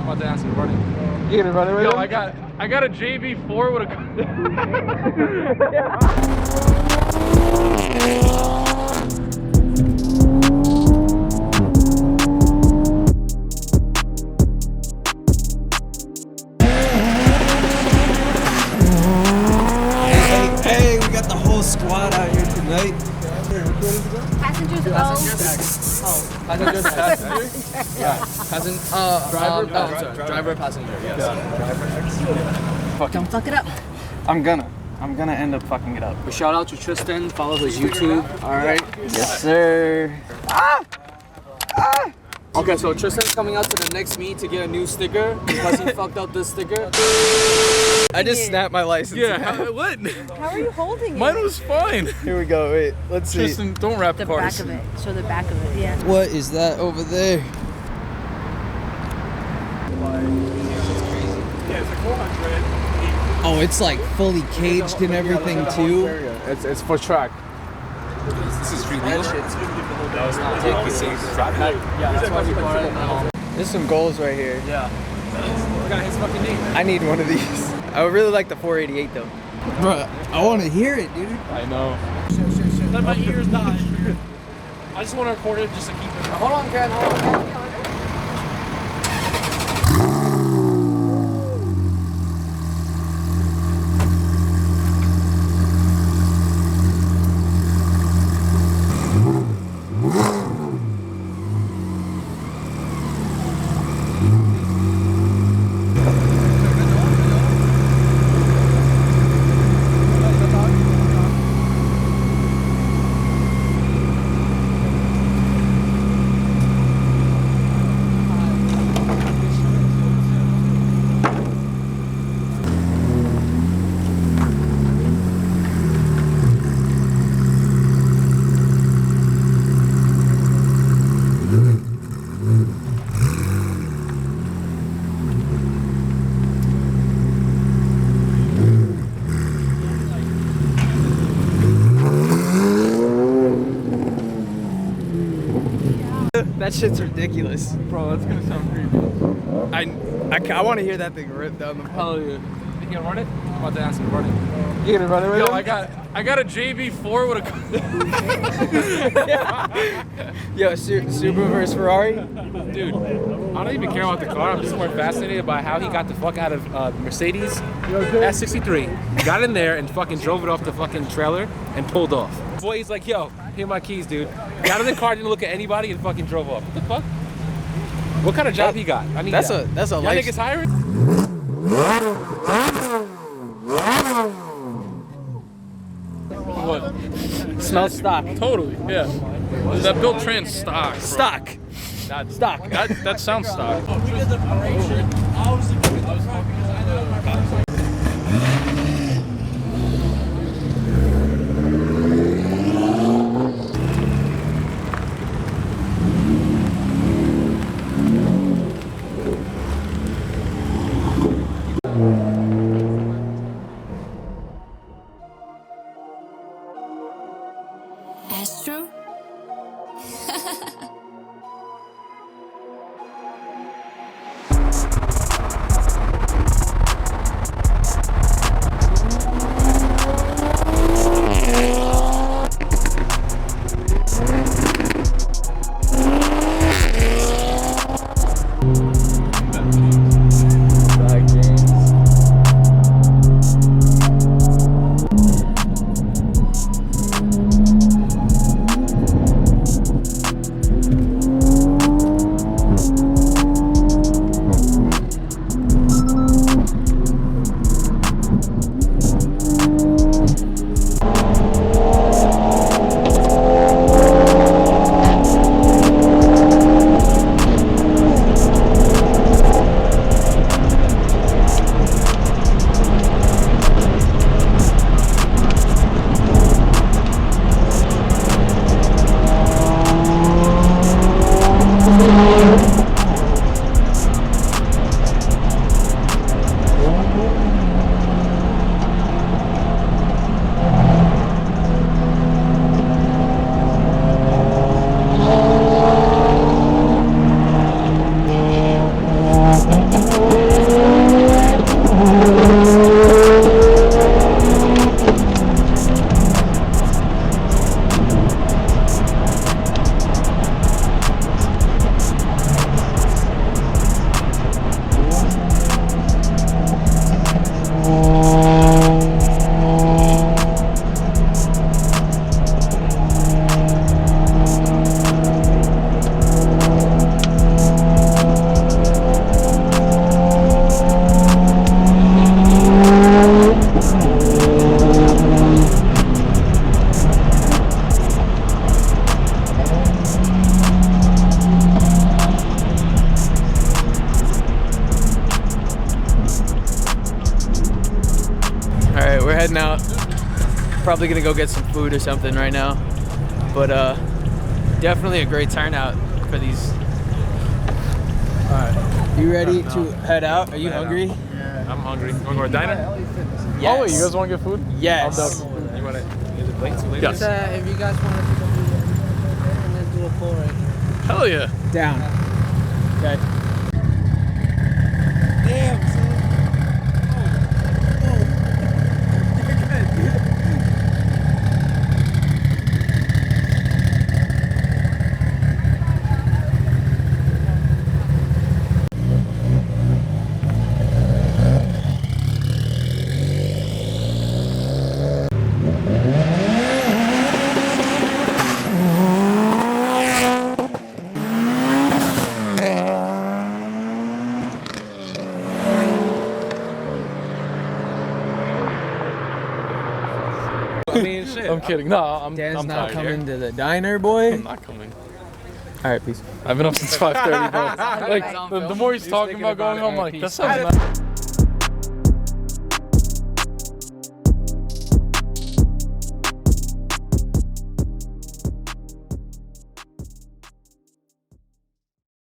about to ask him running. You gonna run it with Yo, him? I got a JB4 with a. Hey, we got the whole squad out here tonight. Passengers Passenger? Yeah. Driver, passenger. Yes. Don't fuck it up. I'm gonna end up fucking it up. A shout out to Tristan. Follow his YouTube. All right. Yes, sir. Okay, so Tristan's coming out to the next meet to get a new sticker because he fucked up this sticker. I just snapped my license. Yeah, what? How are you holding Mine it? was fine. Here we go. Wait, let's see. Tristan, don't wrap The parts. back of it. Show the back of it, yeah. What is that over there? Yeah, it's like 400. Oh, it's like fully caged and everything too. It's for track. This is free legal. No, it's not. Take the same strap. Yeah, that's why we bought it now. There's some goals right here. Yeah. I got his fucking name. I need one of these. I would really like the 488 though. Bruh, I want to hear it, dude. I know. Let my ears die. I just want to record it just to keep it. Hold on, Ken. Hold on, Ken. That shit's ridiculous. Bro, that's gonna sound creepy. I want to hear that thing rip down the. Hell yeah. You gonna run it? I'm about to ask him running. You gonna run it with Yo, him? I got a JB4 with a. Yo, Supra versus Ferrari. Dude, I don't even care about the car. I'm just more fascinated by how he got the fuck out of Mercedes S63. Got in there and fucking drove it off the fucking trailer and pulled off. Boy, he's like, yo, here are my keys, dude. Got in the car, didn't look at anybody, and fucking drove off. What the fuck? What kind of job he got? I need That's that. a Y'all life. niggas hiring? What? Smells stock. Totally, yeah. That built trans stock. Bro. Stock. Stock. That sounds stock. Astro? Probably gonna go get some food or something right now. But definitely a great turnout for these. All right, you ready to head out? Are you hungry? Yeah. I'm hungry. You wanna go to a diner? Yes. Oh, wait, you guys wanna get food? Yes. You wanna use a plate too later? Yes. If you guys want to and then do a pull right here. Hell yeah. Down. Okay. Damn, son. I mean, shit. I'm kidding. No, I'm Dan's I'm not tired coming here. to the diner, boy. I'm not coming. All right, peace. I've been up since 5:30, bro. Like, the more he's talking about going home, like, that sounds nice.